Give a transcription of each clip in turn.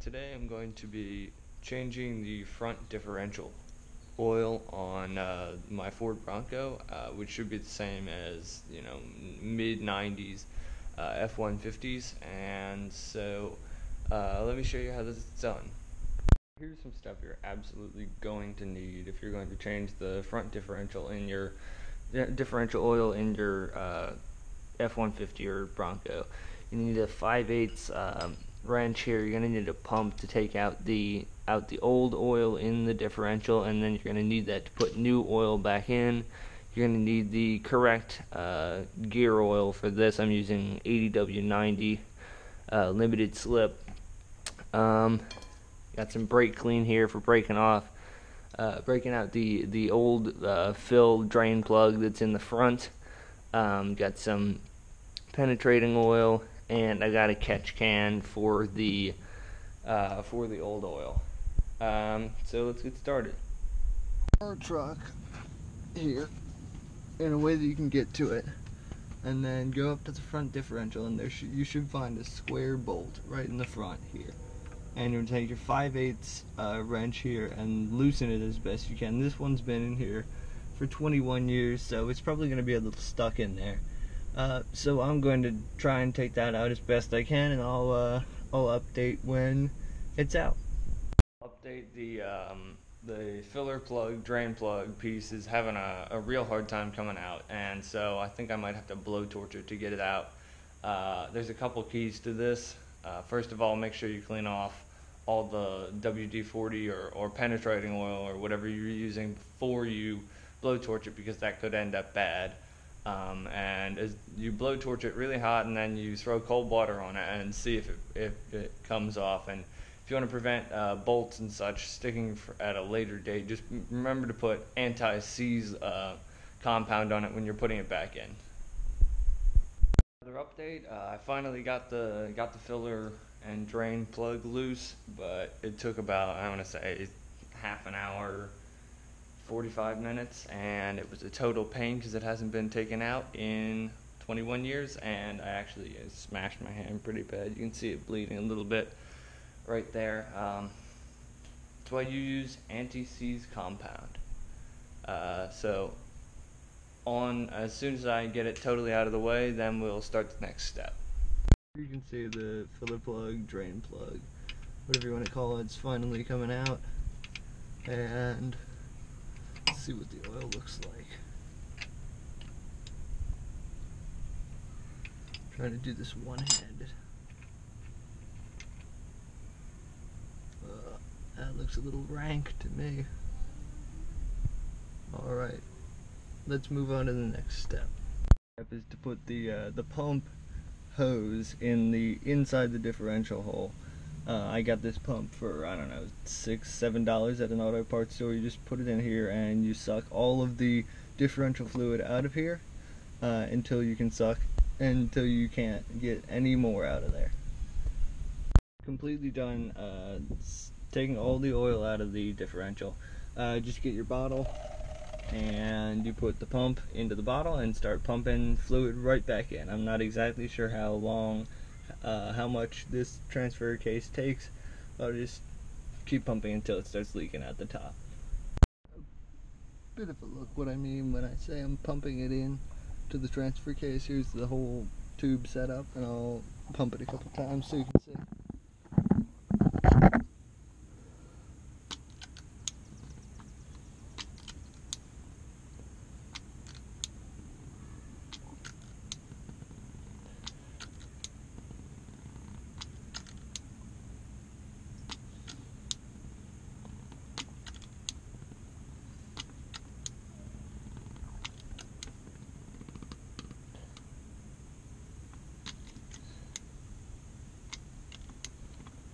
Today I'm going to be changing the front differential oil on my Ford Bronco, which should be the same as, mid 90s F-150s. And so let me show you how this is done. Here's some stuff you're absolutely going to need if you're going to change the front differential in your differential oil in your F-150 or Bronco. You need a 5/8 wrench here. You're going to need a pump to take out the old oil in the differential, and then you're going to need that to put new oil back in. You're going to need the correct gear oil for this. I'm using 80W90 limited slip. Got some brake clean here for breaking out the old fill drain plug that's in the front. Got some penetrating oil, and I got a catch can for the old oil. So let's get started. Our truck here in a way that you can get to it, and then go up to the front differential, and you should find a square bolt right in the front here. And you'll take your 5/8 wrench here and loosen it as best you can. This one's been in here for 21 years, so it's probably going to be a little stuck in there. So I'm going to try and take that out as best I can, and I'll update when it's out. Update the filler plug, drain plug piece is having a real hard time coming out, and so I think I might have to blowtorch it to get it out. There's a couple keys to this. First of all, make sure you clean off all the WD-40 or penetrating oil or whatever you're using before you blowtorch it, because that could end up bad. And as you blowtorch it really hot, and then you throw cold water on it and see if it comes off. And if you want to prevent bolts and such sticking at a later date, just remember to put anti-seize compound on it when you're putting it back in. Another update, I finally got the filler and drain plug loose, but it took about, I want to say, half an hour, 45 minutes, and it was a total pain because it hasn't been taken out in 21 years, and I actually smashed my hand pretty bad. You can see it bleeding a little bit right there. That's why you use anti-seize compound. So as soon as I get it totally out of the way, then we'll start the next step. You can see the filler plug, drain plug, whatever you want to call it, it's finally coming out. And let's see what the oil looks like. I'm trying to do this one-handed. That looks a little rank to me. Alright, let's move on to the next step. Step is to put the pump hose inside the differential hole. I got this pump for, I don't know, $6-7 at an auto parts store. You just put it in here and you suck all of the differential fluid out of here until you can't get any more out of there. Completely done taking all the oil out of the differential. Just get your bottle and you put the pump into the bottle and start pumping fluid right back in. I'm not exactly sure how much this transfer case takes. I'll just keep pumping until it starts leaking at the top. A bit of a look what I mean when I say I'm pumping it in to the transfer case. Here's the whole tube set up, and I'll pump it a couple times so you can see.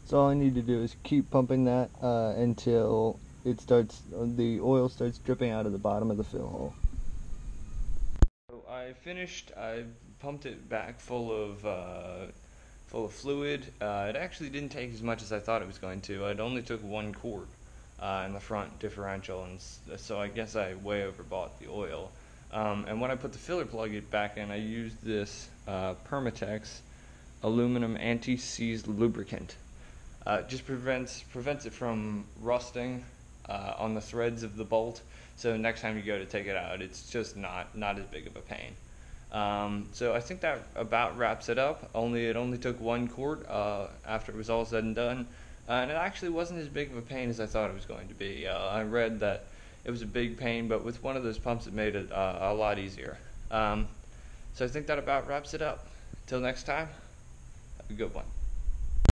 So all I need to do is keep pumping that until the oil starts dripping out of the bottom of the fill hole. So I pumped it back full of fluid. It actually didn't take as much as I thought it was going to. It only took 1 quart in the front differential, and so I guess I way overbought the oil. And when I put the filler plug back in, I used this Permatex aluminum anti-seize lubricant. Just prevents it from rusting on the threads of the bolt. So next time you go to take it out, it's just not as big of a pain. So I think that about wraps it up. It only took one quart after it was all said and done, and it actually wasn't as big of a pain as I thought it was going to be. I read that it was a big pain, but with one of those pumps, it made it a lot easier. So I think that about wraps it up. Till next time, have a good one.